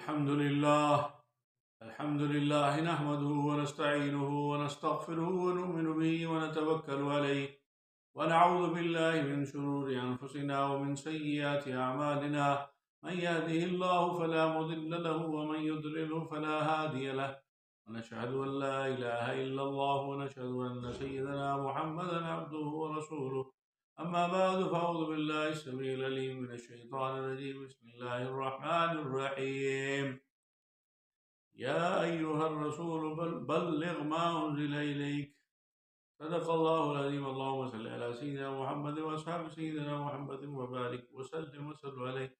الحمد لله نحمده ونستعينه ونستغفره ونؤمن به ونتوكل عليه ونعوذ بالله من شرور أنفسنا ومن سيئات أعمالنا من يهده الله فلا مضل له ومن يضلله فلا هادي له ونشهد أن لا إله إلا الله ونشهد أن سيدنا محمدا عبده ورسوله أما بعد فأعوذ بالله السميع العليم من الشيطان الرجيم بسم الله الرحمن الرحيم يا أيها الرسول بلغ ما أنزل إليك صدق الله العظيم اللهم صل على سيدنا محمد وأصحاب سيدنا محمد وبارك وسلم وصل عليه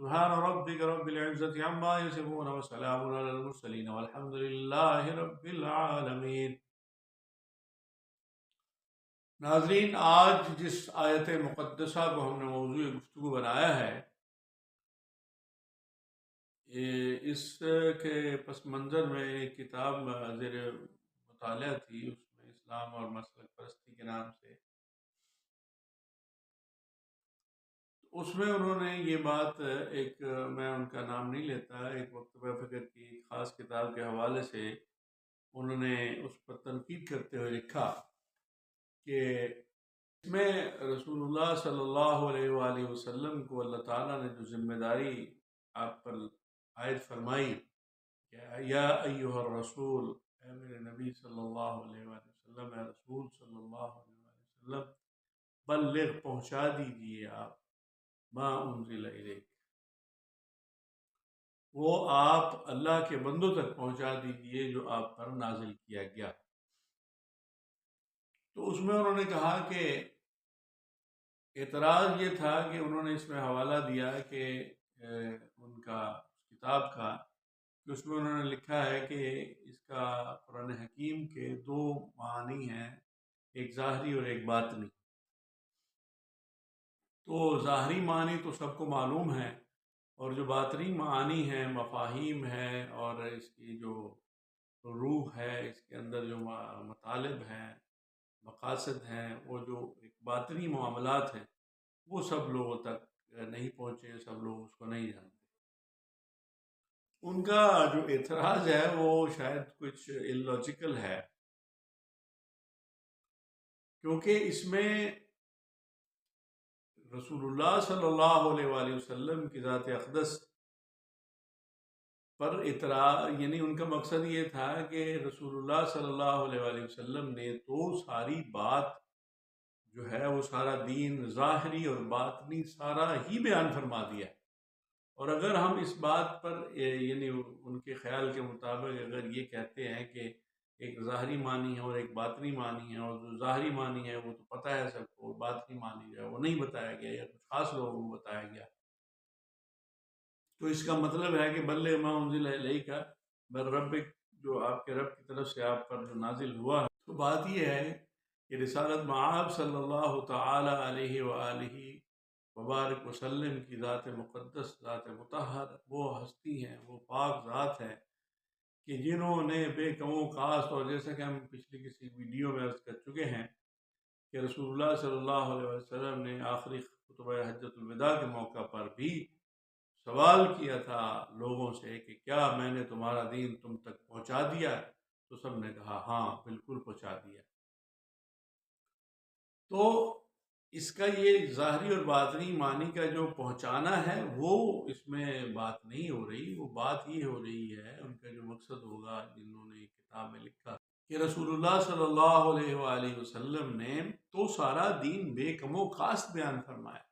سبحان ربك رب العزة عما يصفون وسلام على المرسلين والحمد لله رب العالمين. ناظرین، آج جس آیت مقدسہ کو ہم نے موضوع گفتگو بنایا ہے، اس کے پس منظر میں ایک کتاب زیر مطالعہ تھی، اس میں اسلام اور مسلک پرستی کے نام سے. اس میں انہوں نے یہ بات ایک میں ان کا نام نہیں لیتا، ایک مکتبہ فکر کی خاص کتاب کے حوالے سے انہوں نے اس پر تنقید کرتے ہوئے لکھا کہ اس میں رسول اللہ صلی اللہ علیہ وآلہ وسلم کو اللہ تعالیٰ نے جو ذمہ داری آپ پر عائد فرمائی کہ یا ایھا الرسول، اے میرے نبی صلی اللہ علیہ وآلہ وسلم، اے رسول صلی اللہ علیہ وآلہ وسلم، بلغ پہنچا دیجیے آپ ما انزل الیک، وہ آپ اللہ کے بندوں تک پہنچا دیجیے جو آپ پر نازل کیا گیا. تو اس میں انہوں نے کہا کہ اعتراض یہ تھا کہ انہوں نے اس میں حوالہ دیا کہ ان کا کتاب کا، کہ اس میں انہوں نے لکھا ہے کہ اس کا قرآن حکیم کے دو معانی ہیں، ایک ظاہری اور ایک باطنی. تو ظاہری معنی تو سب کو معلوم ہے، اور جو باطنی معانی ہیں، مفاہیم ہیں، اور اس کی جو روح ہے، اس کے اندر جو مطالب ہیں، مقاصد ہیں، وہ جو ایک باطنی معاملات ہیں، وہ سب لوگوں تک نہیں پہنچے، سب لوگ اس کو نہیں جانتے. ان کا جو اعتراض ہے وہ شاید کچھ اللاجیکل ہے، کیونکہ اس میں رسول اللہ صلی اللہ علیہ وآلہ وسلم کی ذات اقدس پر اعتراض، یعنی ان کا مقصد یہ تھا کہ رسول اللہ صلی اللہ علیہ وآلہ وسلم نے تو ساری بات جو ہے وہ سارا دین ظاہری اور باطنی سارا ہی بیان فرما دیا ہے، اور اگر ہم اس بات پر یعنی ان کے خیال کے مطابق اگر یہ کہتے ہیں کہ ایک ظاہری معنی ہے اور ایک باطنی معنی ہے، اور جو ظاہری معنی ہے وہ تو پتہ ہے سب کو، باطنی معنی جو ہے وہ نہیں بتایا گیا یا کچھ خاص لوگوں کو بتایا گیا، تو اس کا مطلب ہے کہ بلغ ما انزل الیک من ربک، جو آپ کے رب کی طرف سے آپ پر جو نازل ہوا ہے. تو بات یہ ہے کہ رسالت مآب صلی اللہ تعالی علیہ وآلہ وبارک وسلم کی ذات مقدس، ذات مطہر، وہ ہستی ہیں، وہ پاک ذات ہے کہ جنہوں نے بے کم و کاست، اور جیسا کہ ہم پچھلی کسی ویڈیو میں عرض کر چکے ہیں کہ رسول اللہ صلی اللہ علیہ وسلم نے آخری خطبہ حجۃ الوداع کے موقع پر بھی سوال کیا تھا لوگوں سے کہ کیا میں نے تمہارا دین تم تک پہنچا دیا؟ تو سب نے کہا ہاں بالکل پہنچا دیا. تو اس کا یہ ظاہری اور باطنی معنی کا جو پہنچانا ہے وہ اس میں بات نہیں ہو رہی، وہ بات یہ ہو رہی ہے، ان کا جو مقصد ہوگا جنہوں نے کتاب میں لکھا کہ رسول اللہ صلی اللہ علیہ وآلہ وسلم نے تو سارا دین بے کم و کاست بیان فرمایا،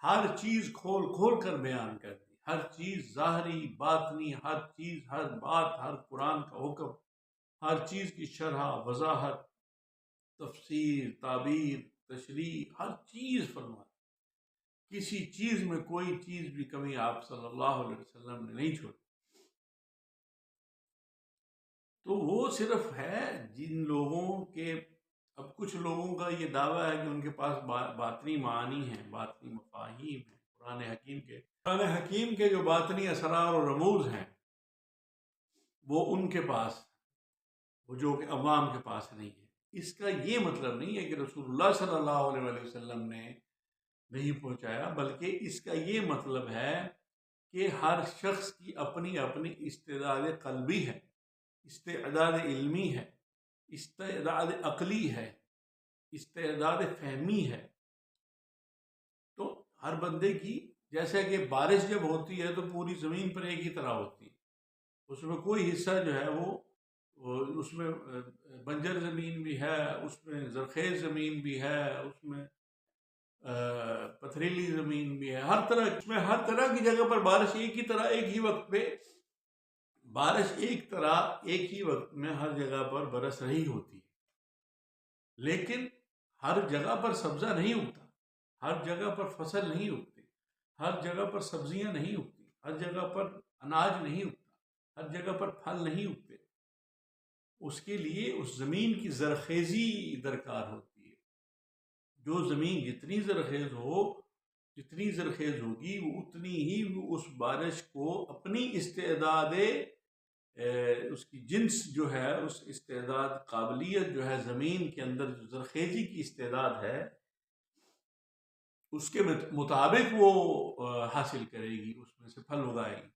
ہر چیز کھول کھول کر بیان کر دی، ہر چیز ظاہری باطنی، ہر چیز، ہر بات، ہر قرآن کا حکم، ہر چیز کی شرح، وضاحت، تفسیر، تعبیر، تشریح، ہر چیز فرما. کسی چیز میں کوئی چیز بھی کمی آپ صلی اللہ علیہ وسلم نے نہیں چھوڑی. تو وہ صرف ہے جن لوگوں کے، اب کچھ لوگوں کا یہ دعویٰ ہے کہ ان کے پاس باطنی معانی ہیں، باطنی مفاہیم ہیں قرآن حکیم کے جو باطنی اسرار و رموز ہیں وہ ان کے پاس، وہ جو کہ عوام کے پاس نہیں ہے. اس کا یہ مطلب نہیں ہے کہ رسول اللہ صلی اللہ علیہ وسلم نے نہیں پہنچایا، بلکہ اس کا یہ مطلب ہے کہ ہر شخص کی اپنی اپنی استعداد قلبی ہے، استعداد علمی ہے، استعداد عقلی ہے، استعداد فہمی ہے. تو ہر بندے کی، جیسا کہ بارش جب ہوتی ہے تو پوری زمین پر ایک ہی طرح ہوتی ہے، اس میں کوئی حصہ جو ہے وہ اس میں بنجر زمین بھی ہے، اس میں زرخیز زمین بھی ہے، اس میں پتھریلی زمین بھی ہے، ہر طرح، اس میں ہر طرح کی جگہ پر بارش ایک ہی طرح ایک ہی وقت پہ، بارش ایک طرح ایک ہی وقت میں ہر جگہ پر برس رہی ہوتی ہے. لیکن ہر جگہ پر سبزہ نہیں اگتا، ہر جگہ پر فصل نہیں اگتی، ہر جگہ پر سبزیاں نہیں اگتی، ہر جگہ پر اناج نہیں اگتا، ہر جگہ پر پھل نہیں اگتے. اس کے لیے اس زمین کی زرخیزی درکار ہوتی ہے. جو زمین جتنی زرخیز ہو، جتنی زرخیز ہوگی، وہ اتنی ہی وہ اس بارش کو اپنی استعداد، اس کی جنس جو ہے، اس استعداد قابلیت جو ہے، زمین کے اندر جو زرخیزی کی استعداد ہے، اس کے مطابق وہ حاصل کرے گی، اس میں سے پھل اگائے گی.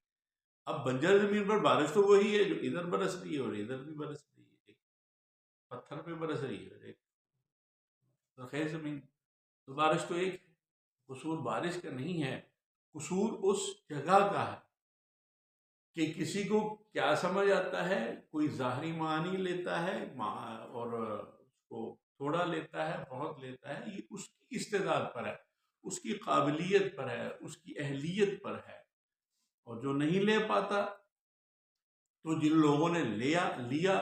اب بنجر زمین پر بارش تو وہی ہے جو ادھر برس رہی ہے اور ادھر بھی برس رہی ہے، ایک پتھر پہ برس رہی ہے اور ایک زرخیز زمین، تو بارش تو ایک ہے. قصور بارش کا نہیں ہے، قصور اس جگہ کا ہے کہ کسی کو کیا سمجھ آتا ہے، کوئی ظاہری معنی لیتا ہے اور اس کو تھوڑا لیتا ہے، بہت لیتا ہے. یہ اس کی استعداد پر ہے، اس کی قابلیت پر ہے، اس کی اہلیت پر ہے. اور جو نہیں لے پاتا، تو جن لوگوں نے لیا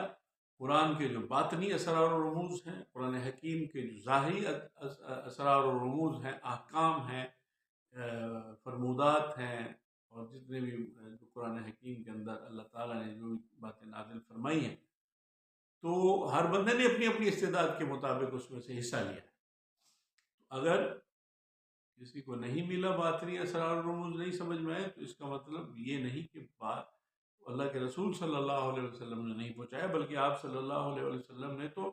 قرآن کے جو باطنی اسرار و رموز ہیں، قرآن حکیم کے جو ظاہری اسرار و رموز ہیں، احکام ہیں، فرمودات ہیں، اور جتنے بھی جو قرآن حکیم کے اندر اللہ تعالیٰ نے جو باتیں نازل فرمائی ہیں، تو ہر بندے نے اپنی اپنی استعداد کے مطابق اس میں سے حصہ لیا ہے. اگر کسی کو نہیں ملا، باطنی اسرار و رموز نہیں سمجھ میں آئے، تو اس کا مطلب یہ نہیں کہ بات اللہ کے رسول صلی اللہ علیہ وسلم نے نہیں پہنچایا، بلکہ آپ صلی اللہ علیہ وسلم نے تو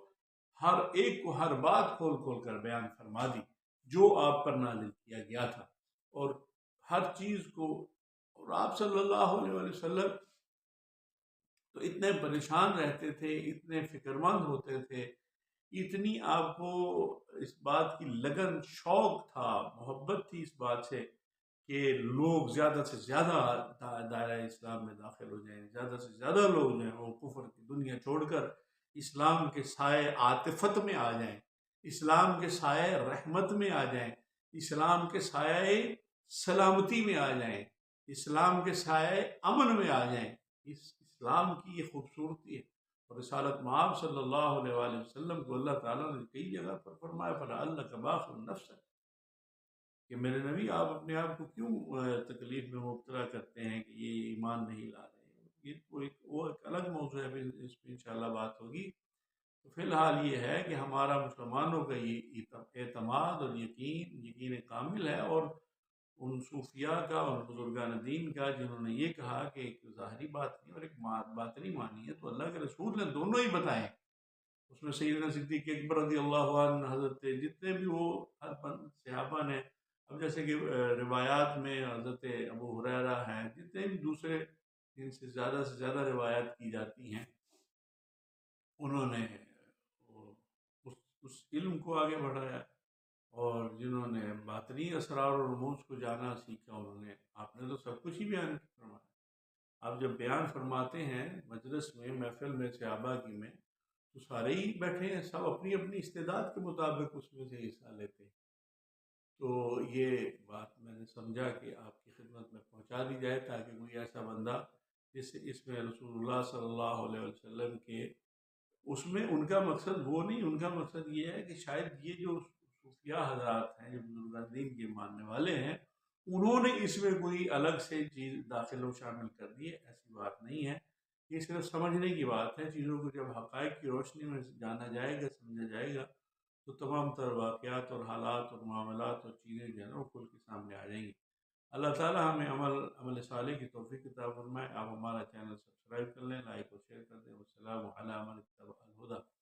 ہر ایک کو ہر بات کھول کھول کر بیان فرما دی جو آپ پر نازل کیا گیا تھا، اور ہر چیز کو. اور آپ صلی اللہ علیہ وسلم تو اتنے پریشان رہتے تھے، اتنے فکر مند ہوتے تھے، اتنی آپ کو اس بات کی لگن، شوق تھا، محبت تھی اس بات سے کہ لوگ زیادہ سے زیادہ دائرہ اسلام میں داخل ہو جائیں، زیادہ سے زیادہ لوگ جو ہیں وہ کفر کی دنیا چھوڑ کر اسلام کے سائے عاطفت میں آ جائیں، اسلام کے سائے رحمت میں آ جائیں، اسلام کے سائے سلامتی میں آ جائیں، اسلام کے سائے امن میں آ جائیں. اسلام کی یہ خوبصورتی ہے. اور رسالت مآب صلی اللہ علیہ وآلہ وسلم کو اللہ تعالیٰ نے کئی جگہ پر فرمایا فَلَعَلَّكَ بَاخِعٌ نَفْسَكَ، کہ میرے نبی آپ اپنے آپ کو کیوں تکلیف میں مبتلا کرتے ہیں کہ یہ ایمان نہیں لا رہے. یہ وہ ایک الگ موضوع ہے، اس پہ انشاءاللہ بات ہوگی. تو فی الحال یہ ہے کہ ہمارا مسلمانوں کا یہ اعتماد اور یقین کامل ہے، اور ان صوفیاء کا اور بزرگان دین کا جنہوں نے یہ کہا کہ ایک ظاہری بات نہیں اور ایک باطنی معنی ہے، تو اللہ کے رسول نے دونوں ہی بتائے. اس میں سیدنا صدیق اکبر رضی اللہ عنہ، حضرت جتنے بھی وہ ہر صحابہ نے، اب جیسے کہ روایات میں حضرت ابو ہریرہ ہیں، جتنے بھی دوسرے جن سے زیادہ روایات کی جاتی ہیں، انہوں نے اس علم کو آگے بڑھایا. اور جنہوں نے باطنی اسرار و رموز کو جانا سیکھا، انہوں نے، آپ نے تو سب کچھ ہی بیان فرمایا. آپ جب بیان فرماتے ہیں مجلس میں، محفل میں، صحابہ کی میں، تو سارے ہی بیٹھے ہیں، سب اپنی اپنی استعداد کے مطابق اس میں سے حصہ لیتے ہیں. تو یہ بات میں نے سمجھا کہ آپ کی خدمت میں پہنچا دی جائے، تاکہ کوئی ایسا بندہ اس میں رسول اللہ صلی اللہ علیہ وسلم کے، اس میں ان کا مقصد وہ نہیں، ان کا مقصد یہ ہے کہ شاید یہ جو صوفیاء حضرات ہیں، جو بزرگان دین کے ماننے والے ہیں، انہوں نے اس میں کوئی الگ سے چیز داخل و شامل کر دی ہے. ایسی بات نہیں ہے، یہ صرف سمجھنے کی بات ہے. چیزوں کو جب حقائق کی روشنی میں جانا جائے گا، سمجھا جائے گا، تو تمام تر واقعات اور حالات اور معاملات اور چیزیں جو ہیں وہ کھل کے سامنے آ جائیں گی. اللہ تعالیٰ ہمیں عمل صالح کی توفیق عطا فرمائے. آپ ہمارا چینل سبسکرائب کر لیں، لائک اور شیئر کر دیں. والسلام علی من اتبع الہدی.